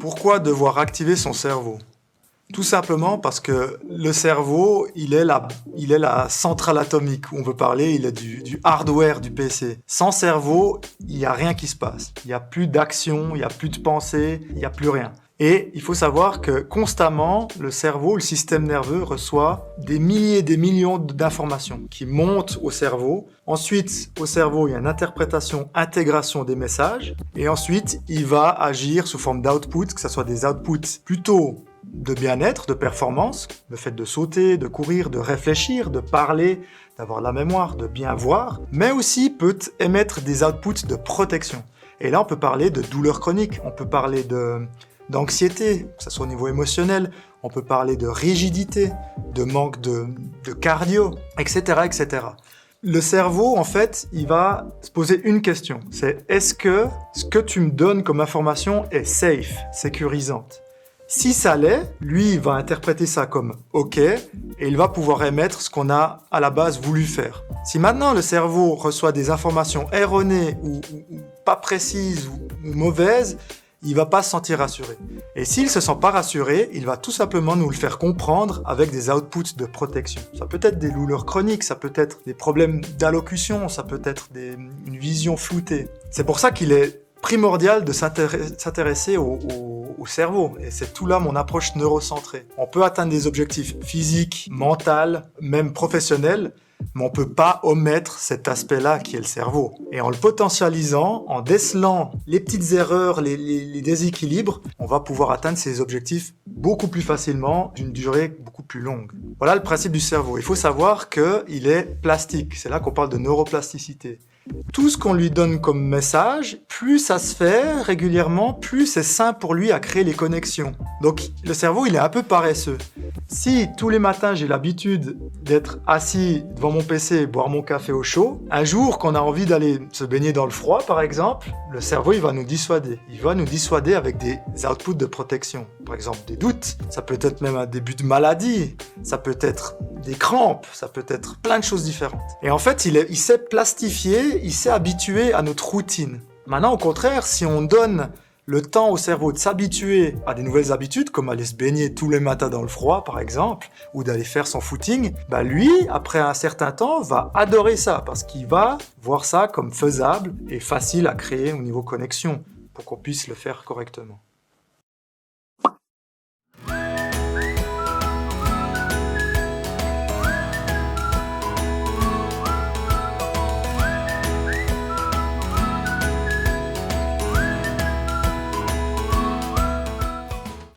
Pourquoi devoir activer son cerveau? Tout simplement parce que le cerveau, il est la centrale atomique, où on peut parler, il est du hardware du PC. Sans cerveau, il n'y a rien qui se passe. Il n'y a plus d'action, il n'y a plus de pensée, il n'y a plus rien. Et il faut savoir que constamment, le cerveau, le système nerveux reçoit des milliers, des millions d'informations qui montent au cerveau. Ensuite, au cerveau, il y a une interprétation, intégration des messages. Et ensuite, il va agir sous forme d'output, que ce soit des outputs plutôt de bien-être, de performance, le fait de sauter, de courir, de réfléchir, de parler, d'avoir la mémoire, de bien voir, mais aussi peut émettre des outputs de protection. Et là, on peut parler de douleur chronique, on peut parler d'anxiété, que ce soit au niveau émotionnel, on peut parler de rigidité, de manque de cardio, etc., etc. Le cerveau, en fait, il va se poser une question, c'est est-ce que ce que tu me donnes comme information est safe, sécurisante? Si ça l'est, lui, il va interpréter ça comme OK, et il va pouvoir émettre ce qu'on a à la base voulu faire. Si maintenant le cerveau reçoit des informations erronées ou pas précises ou mauvaises, il va pas se sentir rassuré. Et s'il se sent pas rassuré, il va tout simplement nous le faire comprendre avec des outputs de protection. Ça peut être des douleurs chroniques, ça peut être des problèmes d'allocution, ça peut être une vision floutée. C'est pour ça qu'il est primordial de s'intéresser au cerveau. Et c'est tout là mon approche neurocentrée. On peut atteindre des objectifs physiques, mentaux, même professionnels, mais on ne peut pas omettre cet aspect-là qui est le cerveau. Et en le potentialisant, en décelant les petites erreurs, les déséquilibres, on va pouvoir atteindre ces objectifs beaucoup plus facilement, d'une durée beaucoup plus longue. Voilà le principe du cerveau. Il faut savoir qu'il est plastique. C'est là qu'on parle de neuroplasticité. Tout ce qu'on lui donne comme message, plus ça se fait régulièrement, plus c'est simple pour lui à créer les connexions. Donc le cerveau, il est un peu paresseux. Si tous les matins j'ai l'habitude d'être assis devant mon PC et boire mon café au chaud, un jour qu'on a envie d'aller se baigner dans le froid par exemple, le cerveau il va nous dissuader. Il va nous dissuader avec des outputs de protection. Par exemple des doutes, ça peut être même un début de maladie, ça peut être des crampes, ça peut être plein de choses différentes. Et en fait, il s'est plastifié, il s'est habitué à notre routine. Maintenant, au contraire, si on donne le temps au cerveau de s'habituer à des nouvelles habitudes, comme aller se baigner tous les matins dans le froid, par exemple, ou d'aller faire son footing, lui, après un certain temps, va adorer ça, parce qu'il va voir ça comme faisable et facile à créer au niveau connexion, pour qu'on puisse le faire correctement.